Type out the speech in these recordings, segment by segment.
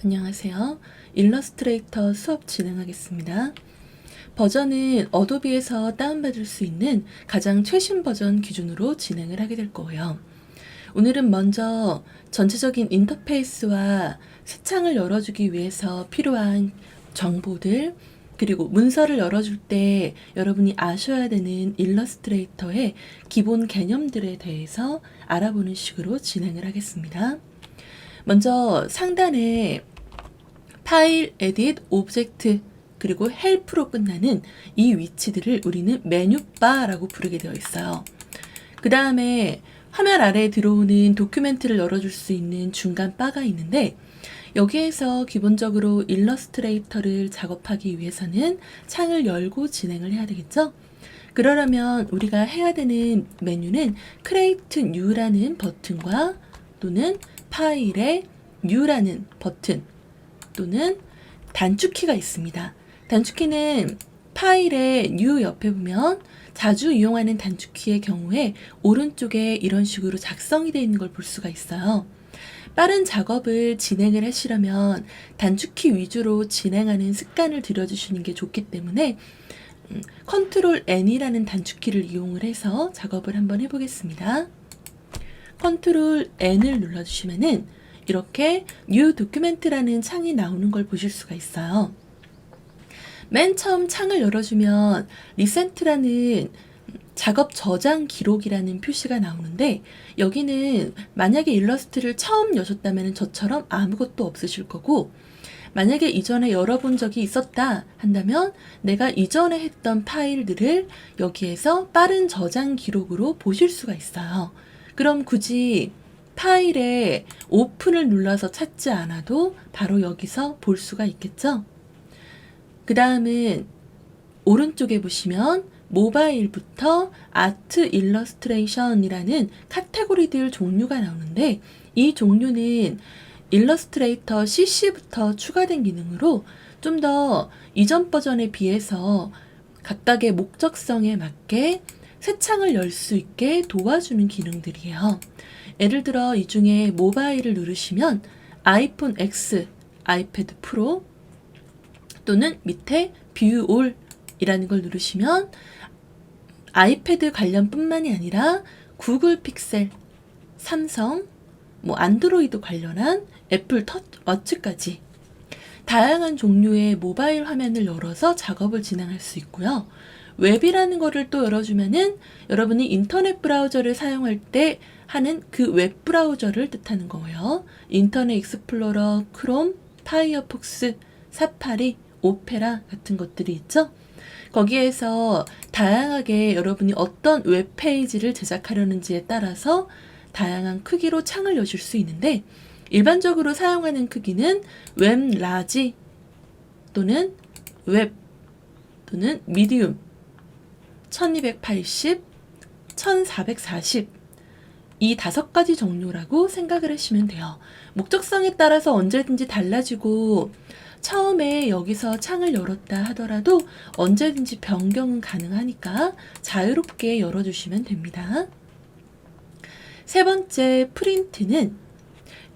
안녕하세요. 일러스트레이터 수업 진행하겠습니다. 버전은 어도비에서 다운받을 수 있는 가장 최신 버전 기준으로 진행을 하게 될 거예요. 오늘은 먼저 전체적인 인터페이스와 새 창을 열어주기 위해서 필요한 정보들, 그리고 문서를 열어줄 때 여러분이 아셔야 되는 일러스트레이터의 기본 개념들에 대해서 알아보는 식으로 진행을 하겠습니다. 먼저 상단에 파일, 에딧, 오브젝트, 그리고 헬프로 끝나는 이 위치들을 우리는 메뉴바라고 부르게 되어 있어요. 그 다음에 화면 아래에 들어오는 도큐멘트를 열어줄 수 있는 중간 바가 있는데, 여기에서 기본적으로 일러스트레이터를 작업하기 위해서는 창을 열고 진행을 해야 되겠죠? 그러려면 우리가 해야 되는 메뉴는 Create New라는 버튼과 또는 파일에 New라는 버튼 또는 단축키가 있습니다. 단축키는 파일의 New 옆에 보면 자주 이용하는 단축키의 경우에 오른쪽에 이런 식으로 작성이 되어 있는 걸 볼 수가 있어요. 빠른 작업을 진행을 하시려면 단축키 위주로 진행하는 습관을 들여주시는 게 좋기 때문에 컨트롤 N이라는 단축키를 이용을 해서 작업을 한번 해보겠습니다. 컨트롤 N을 눌러주시면은 이렇게 New Document라는 창이 나오는 걸 보실 수가 있어요. 맨 처음 창을 열어주면 Recent라는 작업 저장 기록이라는 표시가 나오는데, 여기는 만약에 일러스트를 처음 여셨다면 저처럼 아무것도 없으실 거고, 만약에 이전에 열어본 적이 있었다 한다면 내가 이전에 했던 파일들을 여기에서 빠른 저장 기록으로 보실 수가 있어요. 그럼 굳이 파일에 오픈을 눌러서 찾지 않아도 바로 여기서 볼 수가 있겠죠? 그 다음은 오른쪽에 보시면 모바일부터 아트 일러스트레이션이라는 카테고리들 종류가 나오는데, 이 종류는 일러스트레이터 CC부터 추가된 기능으로 좀 더 이전 버전에 비해서 각각의 목적성에 맞게 새 창을 열 수 있게 도와주는 기능들이에요. 예를 들어 이 중에 모바일을 누르시면 아이폰 X, 아이패드 프로 또는 밑에 뷰 올 이라는 걸 누르시면 아이패드 관련뿐만이 아니라 구글 픽셀, 삼성, 안드로이드 관련한 애플 터치워치까지 다양한 종류의 모바일 화면을 열어서 작업을 진행할 수 있고요. 웹이라는 거를 또 열어주면은 여러분이 인터넷 브라우저를 사용할 때 하는 그 웹 브라우저를 뜻하는 거예요. 인터넷 익스플로러, 크롬, 파이어폭스, 사파리, 오페라 같은 것들이 있죠. 거기에서 다양하게 여러분이 어떤 웹페이지를 제작하려는지에 따라서 다양한 크기로 창을 여실 수 있는데, 일반적으로 사용하는 크기는 웹 라지 또는 웹 또는 미디움 1280, 1440 이 5가지 종류라고 생각을 하시면 돼요. 목적성에 따라서 언제든지 달라지고 처음에 여기서 창을 열었다 하더라도 언제든지 변경은 가능하니까 자유롭게 열어주시면 됩니다. 세 번째 프린트는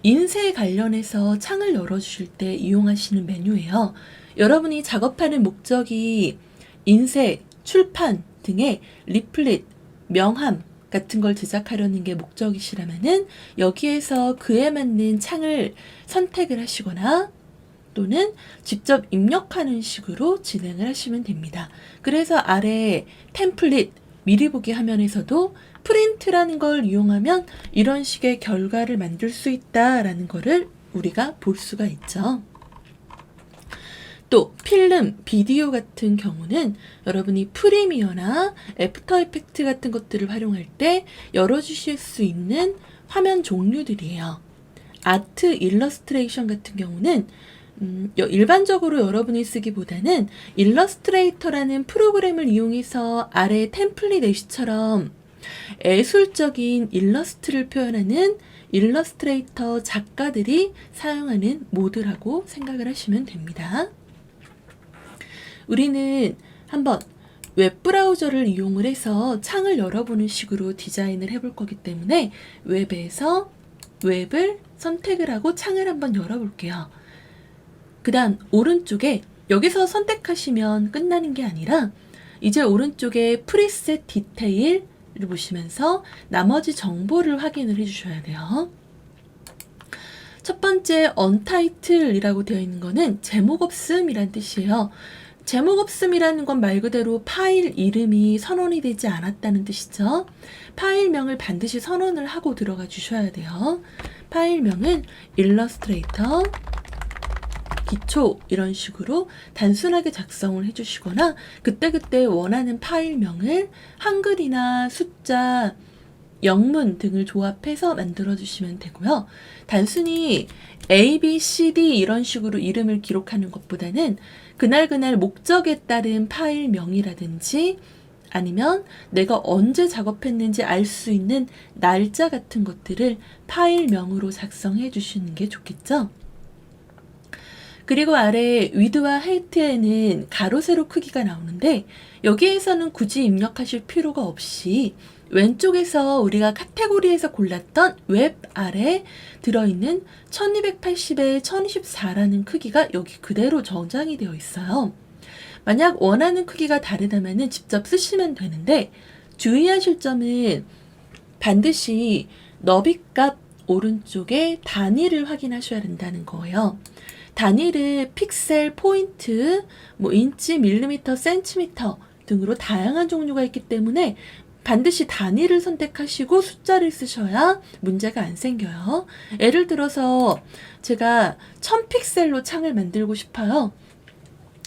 인쇄 관련해서 창을 열어주실 때 이용하시는 메뉴예요. 여러분이 작업하는 목적이 인쇄, 출판 등의 리플릿, 명함 같은 걸 제작하려는 게 목적이시라면은 여기에서 그에 맞는 창을 선택을 하시거나 또는 직접 입력하는 식으로 진행을 하시면 됩니다. 그래서 아래 템플릿, 미리 보기 화면에서도 프린트라는 걸 이용하면 이런 식의 결과를 만들 수 있다라는 거를 우리가 볼 수가 있죠. 또 필름, 비디오 같은 경우는 여러분이 프리미어나 애프터 이펙트 같은 것들을 활용할 때 열어주실 수 있는 화면 종류들이에요. 아트 일러스트레이션 같은 경우는 일반적으로 여러분이 쓰기보다는 일러스트레이터라는 프로그램을 이용해서 아래 템플릿 애쉬처럼 예술적인 일러스트를 표현하는 일러스트레이터 작가들이 사용하는 모드라고 생각을 하시면 됩니다. 우리는 한번 웹브라우저를 이용을 해서 창을 열어보는 식으로 디자인을 해볼 거기 때문에 웹에서 웹을 선택을 하고 창을 한번 열어볼게요. 그 다음 오른쪽에 여기서 선택하시면 끝나는 게 아니라 이제 오른쪽에 프리셋 디테일을 보시면서 나머지 정보를 확인을 해주셔야 돼요. 첫 번째 언타이틀이라고 되어 있는 거는 제목 없음이란 뜻이에요. 제목 없음이라는 건 말 그대로 파일 이름이 선언이 되지 않았다는 뜻이죠. 파일명을 반드시 선언을 하고 들어가 주셔야 돼요. 파일명은 일러스트레이터 기초 이런 식으로 단순하게 작성을 해주시거나 그때그때 원하는 파일명을 한글이나 숫자, 영문 등을 조합해서 만들어 주시면 되고요. 단순히 A, B, C, D 이런 식으로 이름을 기록하는 것보다는 그날 목적에 따른 파일명이라든지 아니면 내가 언제 작업했는지 알 수 있는 날짜 같은 것들을 파일명으로 작성해 주시는 게 좋겠죠. 그리고 아래 위드와 하이트에는 가로 세로 크기가 나오는데 여기에서는 굳이 입력하실 필요가 없이 왼쪽에서 우리가 카테고리에서 골랐던 웹 아래 들어있는 1280에 1024라는 크기가 여기 그대로 저장이 되어 있어요. 만약 원하는 크기가 다르다면 직접 쓰시면 되는데 주의하실 점은 반드시 너비값 오른쪽에 단위를 확인하셔야 된다는 거예요. 단위를 픽셀, 포인트, 인치, 밀리미터, 센티미터 등으로 다양한 종류가 있기 때문에 반드시 단위를 선택하시고 숫자를 쓰셔야 문제가 안 생겨요. 예를 들어서 제가 1000픽셀로 창을 만들고 싶어요.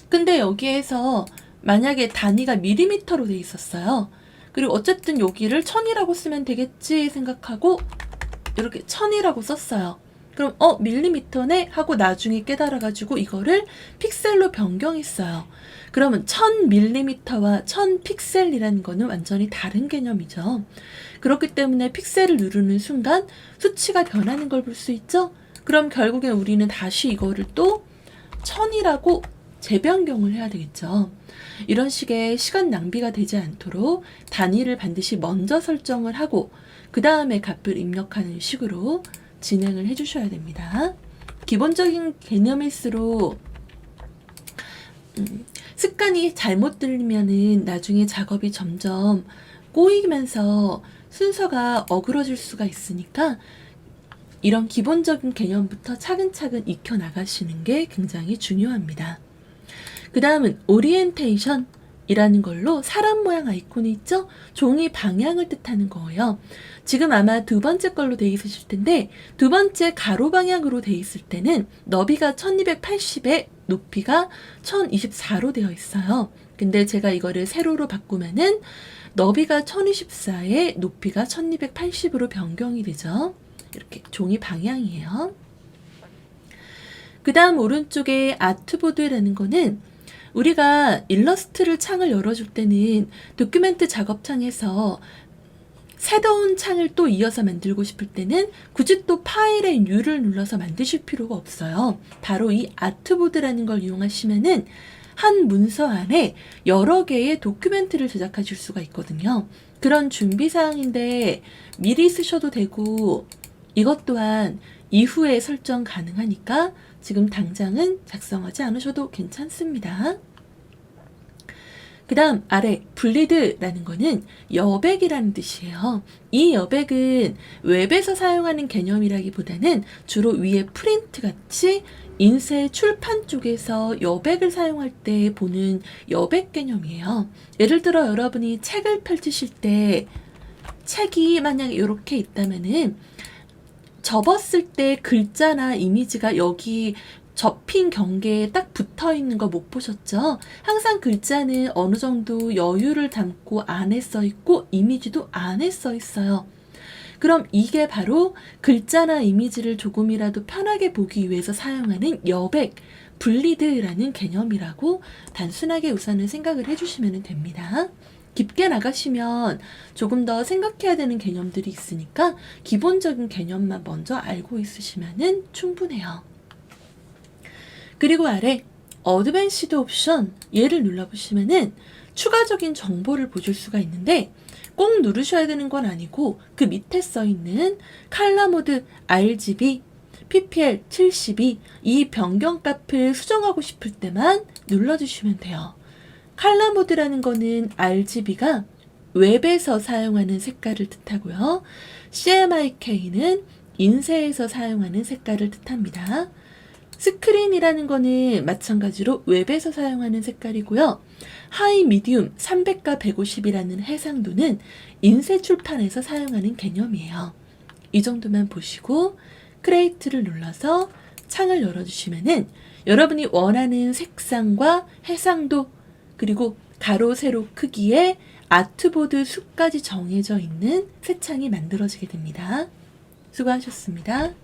근데 여기에서 만약에 단위가 밀리미터로 돼 있었어요. 그리고 어쨌든 여기를 1000이라고 쓰면 되겠지 생각하고 이렇게 1000이라고 썼어요. 그럼 밀리미터네 하고 나중에 깨달아가지고 이거를 픽셀로 변경했어요. 그러면 1000밀리미터와 1000픽셀이라는 거는 완전히 다른 개념이죠. 그렇기 때문에 픽셀을 누르는 순간 수치가 변하는 걸 볼 수 있죠. 그럼 결국엔 우리는 다시 이거를 또 1000이라고 재변경을 해야 되겠죠. 이런 식의 시간 낭비가 되지 않도록 단위를 반드시 먼저 설정을 하고 그 다음에 값을 입력하는 식으로 진행을 해주셔야 됩니다. 기본적인 개념일수록 습관이 잘못 들리면은 나중에 작업이 점점 꼬이면서 순서가 어그러질 수가 있으니까 이런 기본적인 개념부터 차근차근 익혀 나가시는 게 굉장히 중요합니다. 그 다음은 오리엔테이션 이라는 걸로 사람 모양 아이콘이 있죠? 종이 방향을 뜻하는 거예요. 지금 아마 두 번째 걸로 돼 있으실 텐데 두 번째 가로 방향으로 돼 있을 때는 너비가 1280에 높이가 1024로 되어 있어요. 근데 제가 이거를 세로로 바꾸면은 너비가 1024에 높이가 1280으로 변경이 되죠. 이렇게 종이 방향이에요. 그 다음 오른쪽에 아트보드라는 거는 우리가 일러스트를 창을 열어줄 때는 도큐멘트 작업창에서 새로운 창을 또 이어서 만들고 싶을 때는 굳이 또 파일의 U를 눌러서 만드실 필요가 없어요. 바로 이 아트보드라는 걸 이용하시면은 한 문서 안에 여러 개의 도큐멘트를 제작하실 수가 있거든요. 그런 준비사항인데 미리 쓰셔도 되고 이것 또한 이후에 설정 가능하니까 지금 당장은 작성하지 않으셔도 괜찮습니다. 그 다음 아래 블리드라는 거는 여백이라는 뜻이에요. 이 여백은 웹에서 사용하는 개념이라기보다는 주로 위에 프린트 같이 인쇄 출판 쪽에서 여백을 사용할 때 보는 여백 개념이에요. 예를 들어 여러분이 책을 펼치실 때 책이 만약에 이렇게 있다면은 접었을 때 글자나 이미지가 여기 접힌 경계에 딱 붙어 있는 거 못 보셨죠? 항상 글자는 어느 정도 여유를 담고 안에 써 있고 이미지도 안에 써 있어요. 그럼 이게 바로 글자나 이미지를 조금이라도 편하게 보기 위해서 사용하는 여백, 블리드라는 개념이라고 단순하게 우선은 생각을 해주시면 됩니다. 깊게 나가시면 조금 더 생각해야 되는 개념들이 있으니까 기본적인 개념만 먼저 알고 있으시면 충분해요. 그리고 아래 어드밴시드 옵션 얘를 눌러보시면은 추가적인 정보를 보실 수가 있는데 꼭 누르셔야 되는 건 아니고 그 밑에 써 있는 컬러 모드, RGB, PPL 72 이 변경값을 수정하고 싶을 때만 눌러주시면 돼요. 컬러 모드라는 거는 RGB가 웹에서 사용하는 색깔을 뜻하고요. CMYK는 인쇄에서 사용하는 색깔을 뜻합니다. 스크린이라는 거는 마찬가지로 웹에서 사용하는 색깔이고요. 하이, 미디움, 300과 150이라는 해상도는 인쇄 출판에서 사용하는 개념이에요. 이 정도만 보시고 크리에이트를 눌러서 창을 열어주시면은 여러분이 원하는 색상과 해상도 그리고 가로, 세로 크기에 아트보드 수까지 정해져 있는 새 창이 만들어지게 됩니다. 수고하셨습니다.